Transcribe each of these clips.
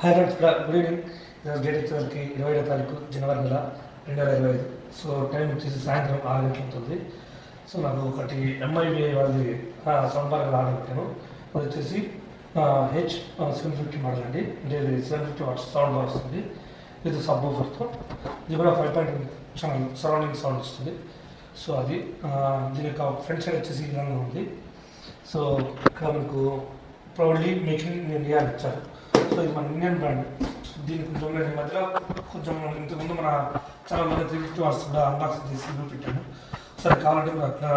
Hi friends, good evening. ఈరోజు date వచ్చేసరికి 27వ తారీఖు జనవరి నెల 2025. సో టైం వచ్చేసి సాయంత్రం 6 గంటలు అవుతుంది. సో నాకు ఒకటి ఎంఐబిఐ వాళ్ళది సౌండ్ బార్ ఆర్డర్ పెట్టాను. అది వచ్చేసి H750 మోడల్ అండి. అంటే ఇది 750 వాట్స్ సౌండ్ బార్ వస్తుంది. ఇది సబ్ ఊఫర్తో. ఇది కూడా 5.1 ఛానల్ సరౌండింగ్ సౌండ్ వస్తుంది. సో అది దీని యొక్క ఫ్రంట్ సైడ్ వచ్చేసి ఈ విధంగా ఉంది. సో ఇక్కడ మనకు ప్రౌడ్లీ మేకింగ్ ఇన్ ఇండియా అని ఇచ్చారు. సో ఇది మన ఇండియన్ బ్రాండ్. దీని కొంచెం నేను మధ్యలో కొంచెం ఇంతకుముందు మన చాలా మంది 350 వాట్స్ కూడా అన్బాక్సింగ్ చేసి రివ్యూ పెట్టాను. సరే కావాలంటే మీరు అక్కడ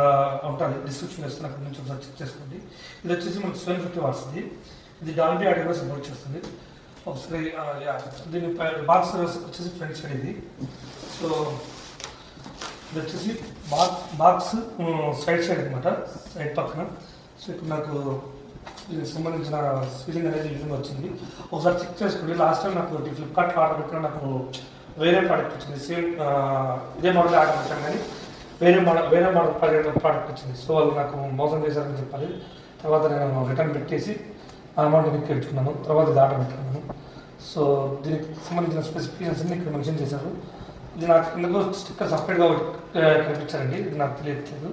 ఉంటుంది డిస్క్రిప్షన్ ఇస్తాను, అక్కడ నుంచి ఒకసారి చెక్ చేసుకోండి. ఇది వచ్చేసి మనకు 750 వాట్స్. ఇది డాల్బీ ఆడియో కూడా సపోర్ట్ చేస్తుంది. ఒకసారి దీని బాక్స్ వచ్చేసి ఫ్రంట్ సైడ్ ఇది. సో ఇది వచ్చేసి బాక్స్ సైడ్ అనమాట, సైడ్ పక్కన. సో ఇక్కడ నాకు దీనికి సంబంధించిన ఫీలింగ్ అనేది ఈ విధంగా వచ్చింది. ఒకసారి చెక్ చేసుకోండి. లాస్ట్ టైం నాకు ఫ్లిప్కార్ట్లో ఆర్డర్ పెట్టిన నాకు వేరే ప్రోడక్ట్ వచ్చింది. సేమ్ ఇదే మోడల్ ఆర్డర్ పెట్టాను, కానీ వేరే మోడల్ ప్రోడక్ట్ వచ్చింది. సో వాళ్ళు నాకు మోసం చేశారని చెప్పాలి. తర్వాత నేను రిటర్న్ పెట్టేసి ఆ అమౌంట్ వెనక్కి పెట్టుకున్నాను. తర్వాత ఇది ఆర్డర్ పెట్టుకున్నాను. సో దీనికి సంబంధించిన స్పెసిఫికేషన్స్ అన్ని ఇక్కడ మెన్షన్ చేశారు. ఇది నాకు ఎందుకు స్టిక్కర్ సపరేట్గా ఒకటి కనిపించారండి. ఇది నాకు తెలియట్లేదు.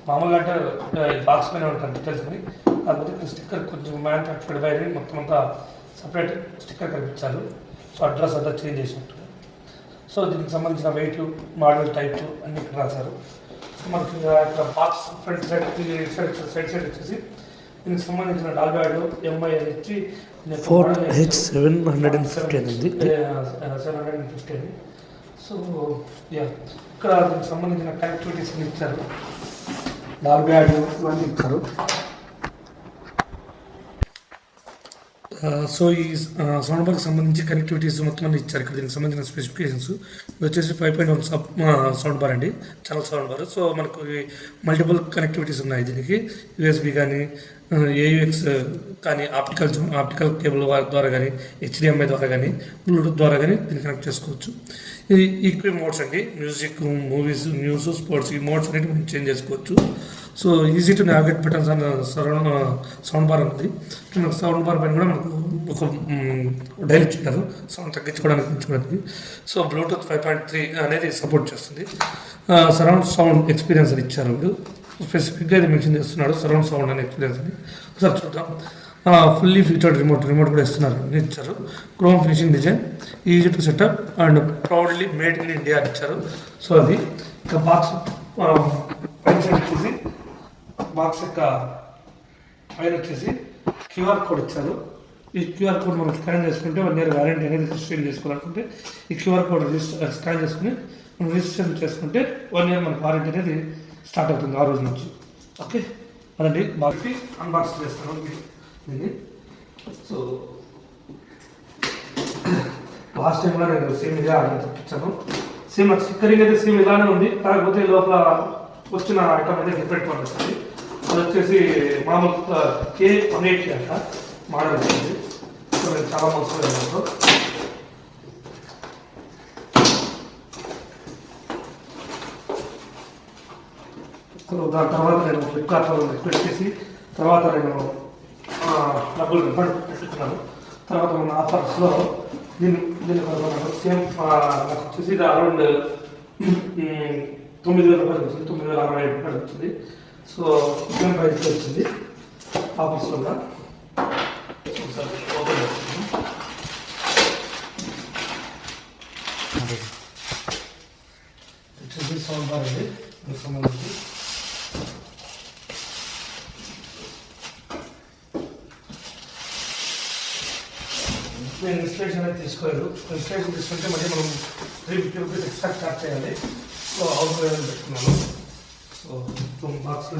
మామూలుగా అంటే బాక్స్ పైన ఉంటాను డీటెయిల్స్ అని, కాకపోతే ఇక్కడ స్టిక్కర్ కొంచెం మ్యానుఫ్యాక్చర్డ్ బై మొత్తం అంతా సపరేట్ స్టిక్కర్ కనిపించారు. సో అడ్రస్ అంతా చేంజ్ చేసినట్టు. సో దీనికి సంబంధించిన వెయిట్, మోడల్, టైప్ అన్ని ఇక్కడ రాశారు. సో మనకి ఇక్కడ బాక్స్ ఫ్రంట్ సైడ్ వచ్చేసి దీనికి సంబంధించిన డాల్బీ ఆడియో ఎంఐ అని ఇచ్చి 4H750 అనేది 750 అని. సో ఇక్కడ దీనికి సంబంధించిన కనెక్టివిటీస్ ఇచ్చారు. డాల్బీ ఆడియో ఇవన్నీ ఇచ్చారు. సో ఈ సౌండ్ బార్కి సంబంధించి కనెక్టివిటీస్ మొత్తం అన్ని ఇచ్చారు. ఇక్కడ దీనికి సంబంధించిన స్పెసిఫికేషన్స్ ఇది వచ్చేసి 5.1 సౌండ్ బార్ అండి, ఛానల్ సౌండ్ బార్. సో మనకు మల్టిపుల్ కనెక్టివిటీస్ ఉన్నాయి దీనికి. యూఎస్బి కానీ, AUX కానీ, ఆప్టికల్ కేబుల్ ద్వారా కానీ, HDMI ద్వారా కానీ, బ్లూటూత్ ద్వారా కానీ దీన్ని కనెక్ట్ చేసుకోవచ్చు. ఇది ఈక్వి మోడ్స్ అండి. మ్యూజిక్, మూవీస్, న్యూస్, స్పోర్ట్స్, ఈ మోడ్స్ అనేవి మనం చేంజ్ చేసుకోవచ్చు. So easy to navigate buttons అన్న సౌండ్ బార్ ఉంది. మనకు సౌండ్ బార్ పైన కూడా మనకు ఒక డైల్ ఇచ్చారు సౌండ్ తగ్గించుకోవడానికి, పెంచుకోవడానికి. సో బ్లూటూత్ 5.3 అనేది సపోర్ట్ చేస్తుంది. సరౌండ్ సౌండ్ ఎక్స్పీరియన్స్ అని ఇచ్చారు. వీడు స్పెసిఫిక్గా ఇది మెన్షన్ చేస్తున్నాడు, సరౌండ్ సౌండ్ అనే ఎక్స్పీరియన్స్ అని. ఒకసారి చూద్దాం. ఫుల్లీ ఫీచర్డ్ రిమోట్ కూడా ఇస్తున్నారు, ఇచ్చారు. Chrome finishing design, easy to set up and proudly made in India అని ఇచ్చారు. సో అది ఇక బాక్స్ పైన వచ్చేసి బాక్స్ యొక్క పైన వచ్చేసి QR కోడ్ ఇచ్చారు. ఈ QR కోడ్ మనం స్కాన్ చేసుకుంటే 1 year వారంటీ అనేది రిజిస్ట్రేషన్ చేసుకోవాలనుకుంటే ఈ QR కోడ్ స్కాన్ చేసుకుని మనం రిజిస్ట్రేషన్ చేసుకుంటే 1 year మనకు వారంటీ అనేది స్టార్ట్ అవుతుంది ఆ రోజు నుంచి. ఓకే, అదండి. బాక్స్ అన్బాక్స్ చేస్తాను దీన్ని. సో లాస్ట్ టైం కూడా నేను సేమ్ ఇదే ఆర్డర్ తెప్పించాను. సేమ్ స్టిక్కరింగ్ అయితే సేమ్ ఇలానే ఉంది, కాకపోతే లోపల వచ్చిన ఐటమ్ అయితే డిఫరెంట్ వన్ వస్తుంది. అది వచ్చేసి మామూలు K180 అంట మోడల్ వచ్చింది. సో నేను చాలా మోసపోయాను. దాని తర్వాత నేను ఫ్లిప్కార్ట్లో రిక్వెస్ట్ చేసి తర్వాత నేను డబ్బులు రిఫండ్ పెట్టుకున్నాను. తర్వాత మన ఆఫర్స్లో దీన్ని కొనుక్కున్నాను. సేమ్ నాకు వచ్చేసి ఇది అరౌండ్ 9,000 రూపాయలు వచ్చింది, 9,065 రూపాయలు వచ్చింది. సో సేమ్ ప్రైస్కి వచ్చింది ఆఫర్స్లో కూడా. ఒకసారి ఓపెన్ చేస్తాను. వచ్చేసి సౌండ్ బార్ అండి, దీనికి సంబంధించి నేను ఇన్స్టలేషన్ అనేది తీసుకోలేదు. ఇన్స్టలేషన్ తీసుకుంటే మళ్ళీ మనం 350 రూపీస్ ఎక్స్ట్రా చార్జ్ చేయాలి. సో అవుట్ పెట్టుకున్నాను. సో బాక్స్లో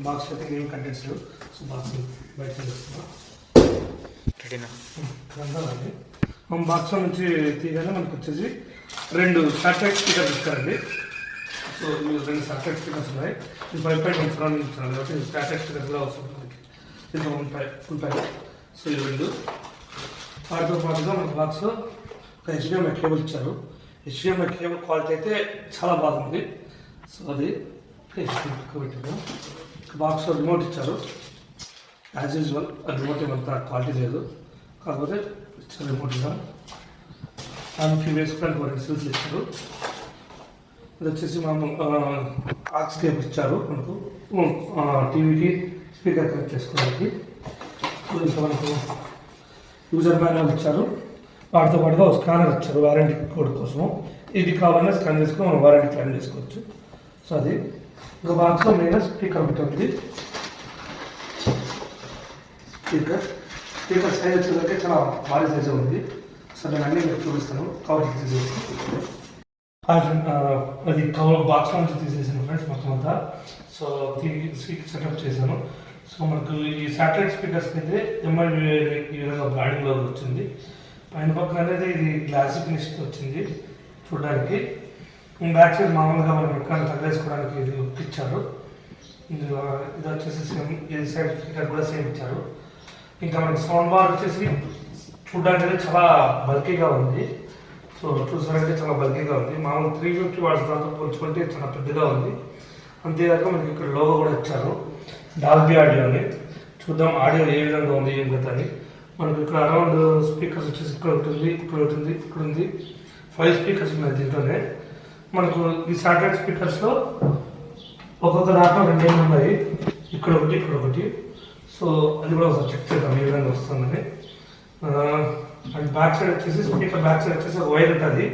బాక్స్లో అయితే ఏం కంటెంట్స్ లేవు. సో బాక్స్ బయట చేస్తున్నాను. మనం బాక్స్లో నుంచి తీయగానే మనకు వచ్చేసి 2 శాటిలైట్ స్పీకర్స్ ఇస్తారండి. సో ఈ 2 శాటిలైట్ స్పీకర్స్ ఉన్నాయి. ఇది 5.1 సరౌండింగ్ ఇచ్చారు కాబట్టి శాటిలైట్ స్పీకర్స్ కూడా వస్తుంది మనకి. దీంట్లో ఉంటాయి. సో ఈ 2 వాటితో పాటుగా మన బాక్స్లో ఒక HDMI కేబుల్ ఇచ్చారు. HDMI కేబుల్ క్వాలిటీ అయితే చాలా బాగుంది. సో అది పెట్టాము. బాక్స్లో రిమోట్ ఇచ్చారు. యాజ్ యూజువల్ ఆ రిమోట్ ఏమంత క్వాలిటీ లేదు, కాకపోతే ఇచ్చారు రిమోట్గా. దానికి వేసుకోవడానికి 2 సిల్స్ ఇచ్చారు. ఇది వచ్చేసి మనం ఆక్స్ కేబుల్ ఇచ్చారు మనకు టీవీకి స్పీకర్ కనెక్ట్ చేసుకోవడానికి. ఇంకా మనకు యూజర్ మాన్యువల్ ఇచ్చారు. వాటితో పాటుగా ఒక స్కానర్ ఇచ్చారు వారంటీ కోడ్ కోసం. ఇది కావాలన్నా స్కాన్ చేసుకొని మనం వారంటీ క్లెయిమ్ చేసుకోవచ్చు. సో అది ఇంకా బాక్స్లో మెయిన్ స్పీకర్ ఒకటి ఉంది. స్పీకర్ సైజ్ వచ్చేసరికి చాలా భారీ సైజు ఉంది. సో నేను అన్నీ మీకు చూపిస్తాను. కవర్ తీసేసి అది కవర్ బాక్స్ నుంచి తీసేసాను ఫ్రెండ్స్ మొత్తం అంతా. సో స్పీకర్ సెటప్ చేశాను. సో మనకు ఈ శాటిలైట్ స్పీకర్స్ అయితే ఎంఐ ఈ విధంగా బ్రాండింగ్లో వచ్చింది. పైన పక్కన అనేది ఇది గ్లాసీ ఫినిష్ వచ్చింది చూడడానికి. బ్యాక్ సైడ్ మామూలుగా మనం ఎక్కడ తగిలేసుకోవడానికి ఇది ఇచ్చారు. ఇది వచ్చేసి సేమ్, ఇది సైడ్ స్పీకర్ కూడా సేమ్ ఇచ్చారు. ఇంకా మనకి సౌండ్ బార్ వచ్చేసి చూడడానికి చాలా బల్కీగా ఉంది. సో చూసారంటే చాలా బల్కీగా ఉంది. మామూలు 350 వాట్స్ దాంతో పోల్చుకుంటే చాలా పెద్దగా ఉంది. అంతేకాక మనకి ఇక్కడ లోగో కూడా ఇచ్చారు, డాల్బీ ఆడియో అని. చూద్దాం ఆడియో ఏ విధంగా ఉంది ఏం కదా అని. మనకు ఇక్కడ అరౌండ్ స్పీకర్స్ వచ్చేసి ఇక్కడ ఉంటుంది, ఇక్కడ ఉంటుంది, ఇక్కడ ఉంది. 5 స్పీకర్స్ ఉన్నాయి దీంట్లోనే. మనకు ఈ శాటిలైట్ స్పీకర్స్లో ఒక్కొక్క దాంట్లో 2 ఉన్నాయి. ఇక్కడ ఒకటి, ఇక్కడ ఒకటి. సో అది కూడా ఒకసారి చెక్ చేద్దాం ఏ విధంగా వస్తుందని. అండ్ బ్యాక్ సైడ్ వచ్చేసి స్పీకర్ బ్యాక్ సైడ్ వచ్చేసి ఒక వైర్ ఉంటుంది.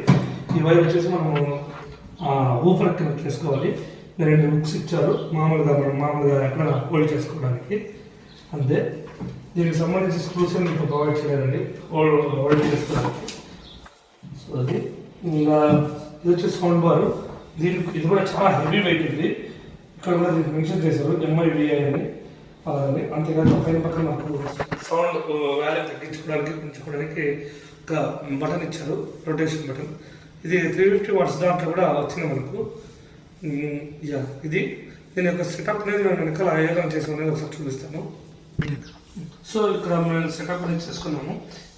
ఈ వైర్ వచ్చేసి మనము ఊఫర్ కనెక్ట్ చేసుకోవాలి. 2 హుక్స్ ఇచ్చారు మామూలుగా ఎక్కడ హోల్డ్ చేసుకోవడానికి అంతే. దీనికి సంబంధించి స్క్రూస్ మీకు ప్రొవైడ్ చేయలేదండి హోల్డ్ చేసుకోవడానికి. సో అది ఇంకా ఇది వచ్చి సౌండ్ బార్. దీనికి ఇది కూడా చాలా హెవీ వెయిట్ ఉంది. ఇక్కడ కూడా దీనికి మెన్షన్ చేశారు MIVI అని. అంతేకాదు పైన పక్కన నాకు సౌండ్ వాల్యూమ్ తగ్గించుకోవడానికి పెంచుకోవడానికి ఒక బటన్ ఇచ్చారు, రొటేషన్ బటన్. ఇది 350 వాట్స్ దాంట్లో కూడా వచ్చింది మనకు. ఇది దీని యొక్క సెటప్ అనేది నేను వెనకాల ఆయోగం చేసుకునేది ఒకసారి చూపిస్తాను. సో ఇక్కడ మేము సెటప్ అనేది చేసుకున్నాము.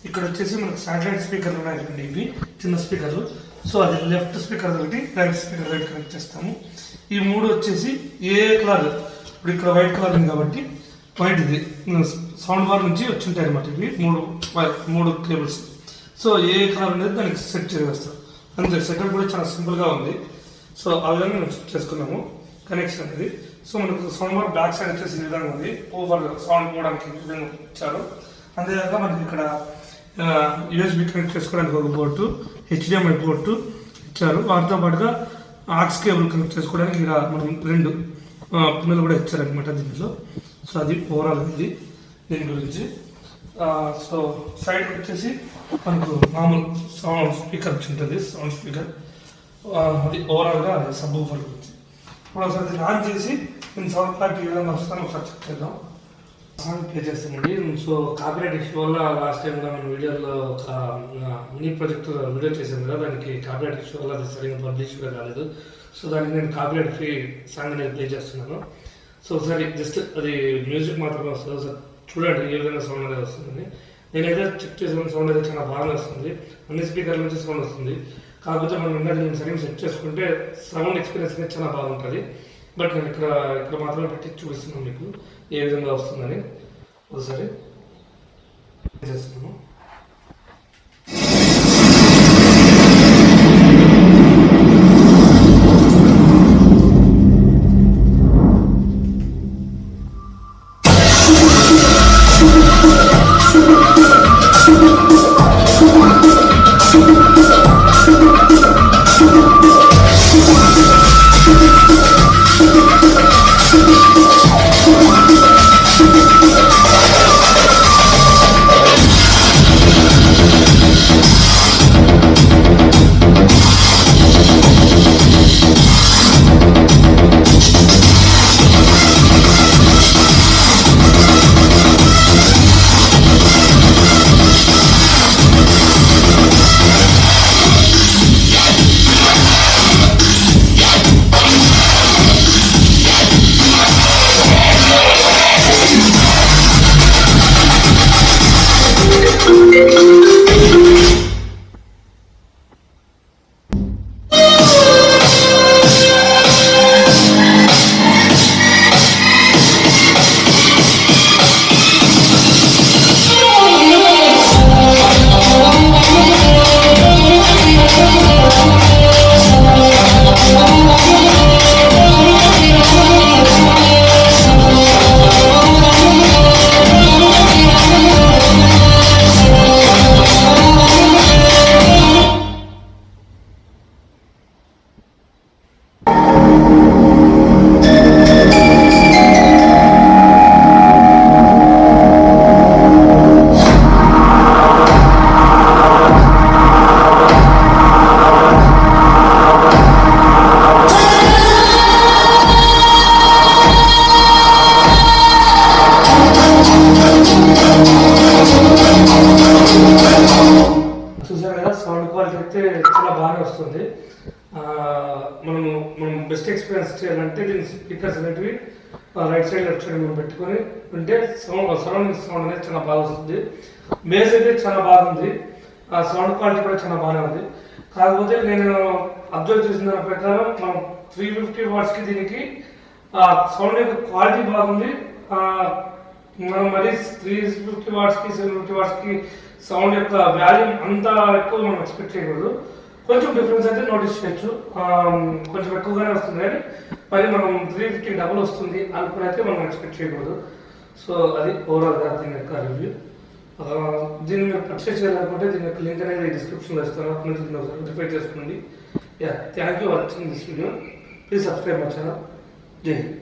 ఇక్కడ వచ్చేసి మనకు శాటిలైట్ స్పీకర్లు ఉన్నాయండి, ఇవి చిన్న స్పీకర్లు. సో అది లెఫ్ట్ స్పీకర్ ఒకటి, రైట్ స్పీకర్ ఒకటి కనెక్ట్ చేస్తాము. ఈ 3 వచ్చేసి ఏ కలర్, ఇప్పుడు ఇక్కడ వైట్ కలర్ ఉంది కాబట్టి వైట్ ఇది సౌండ్ బార్ నుంచి వచ్చి ఉంటాయి అనమాట. ఇవి 3 కేబుల్స్. సో ఏ కలర్ అనేది దానికి సెట్ చేసేస్తాం అంతే. సెటప్ కూడా చాలా సింపుల్గా ఉంది. సో ఆ విధంగా మేము సెట్ చేసుకున్నాము కనెక్షన్ అనేది. సో మనకు సౌండ్ బార్ బ్యాక్ సైడ్ వచ్చేసి ఈ విధంగా ఉంది. ఓవర్ సౌండ్ పోవడానికి విధంగా ఇచ్చారు. అంతేకాక మనకి ఇక్కడ USB కనెక్ట్ చేసుకోవడానికి ఒక పోర్టు, HDMI పోర్టు ఇచ్చారు. వాటితో పాటుగా ఆక్స్ కేబుల్ కనెక్ట్ చేసుకోవడానికి ఇక్కడ మనం 2 పిన్నులు కూడా ఇచ్చారనమాట దీంట్లో. సో అది ఓవరాల్ ఇది దీని గురించి. సో సైడ్ వచ్చేసి మనకు మామూలు సౌండ్ స్పీకర్ ఉంటుంది, సౌండ్ స్పీకర్. అది ఓవరాల్గా సబ్ ఊఫర్ గురించి. ఇప్పుడు ఒకసారి దీన్ని ఆన్ చేసి నేను సౌండ్ క్లారిటీ ఏ విధంగా వస్తాను ఒకసారి చెక్ చేద్దాం. సాంగ్ ప్లే చేస్తామండి. సో కాపీరైట్ ఇష్యూ వల్ల లాస్ట్ టైంలో మన వీడియోలో ఒక మినీ ప్రాజెక్ట్ వీడియో చేసాం కదా, దానికి కాపీరైట్ ఇష్యూ వల్ల అది సరిగ్గా పబ్లిష్ కూడా కాలేదు. సో దానికి నేను కాపీరైట్ ఫ్రీ సాంగ్ అనేది ప్లే చేస్తున్నాను. సో ఒకసారి జస్ట్ అది మ్యూజిక్ మాత్రమే వస్తుంది. ఒకసారి చూడండి ఏ విధంగా సౌండ్ అనేది వస్తుంది. నేనైతే చెక్ చేసిన సౌండ్ అయితే చాలా బాగా వస్తుంది. అన్ని స్పీకర్ల నుంచి సౌండ్ వస్తుంది. కాకపోతే మనం ఇందాక నేను సరిగ్గా సెట్ చేసుకుంటే సౌండ్ ఎక్స్పీరియన్స్ అనేది చాలా బాగుంటుంది. బట్ నేను ఇక్కడ మాత్రమే పెట్టి చూపిస్తున్నాను మీకు ఏ విధంగా వస్తుందని. ఒకసారి చేస్తున్నాను. అయితే చాలా బాగానే వస్తుంది. మనం బెస్ట్ ఎక్స్పీరియన్స్ చేయాలంటే దీని స్పీకర్స్ అనేటివి రైట్ సైడ్ లెఫ్ట్ సైడ్ మనం పెట్టుకొని ఉంటే సరౌండింగ్ సౌండ్ అనేది చాలా బాగా వస్తుంది. బేస్ అయితే చాలా బాగుంది, సౌండ్ క్వాలిటీ కూడా చాలా బాగానే ఉంది. కాకపోతే నేను అబ్జర్వ్ చేసిన దాని ప్రకారం మనం 350 వాట్స్కి దీనికి సౌండ్ యొక్క క్వాలిటీ బాగుంది. మనం మరి 350 వాట్స్కి 750 వాట్స్కి సౌండ్ యొక్క వాల్యూమ్ అంత ఎక్కువ మనం ఎక్స్పెక్ట్ చేయకూడదు. కొంచెం డిఫరెన్స్ అయితే నోటీస్ చేయొచ్చు, కొంచెం ఎక్కువగానే వస్తుంది కానీ మరి మనం 350 డబుల్ వస్తుంది అనుకుని అయితే మనం ఎక్స్పెక్ట్ చేయకూడదు. సో అది ఓవరాల్గా దీని యొక్క రివ్యూ. దీన్ని మీరు పర్చేస్ చేయాలనుకుంటే దీని యొక్క లింక్ అనేది డిస్క్రిప్షన్లో ఇస్తాను, అక్కడ నుంచి దీన్ని ఒకసారి వెరిఫై చేసుకోండి. Thank you watching this video. Please subscribe my channel. జై హింద్.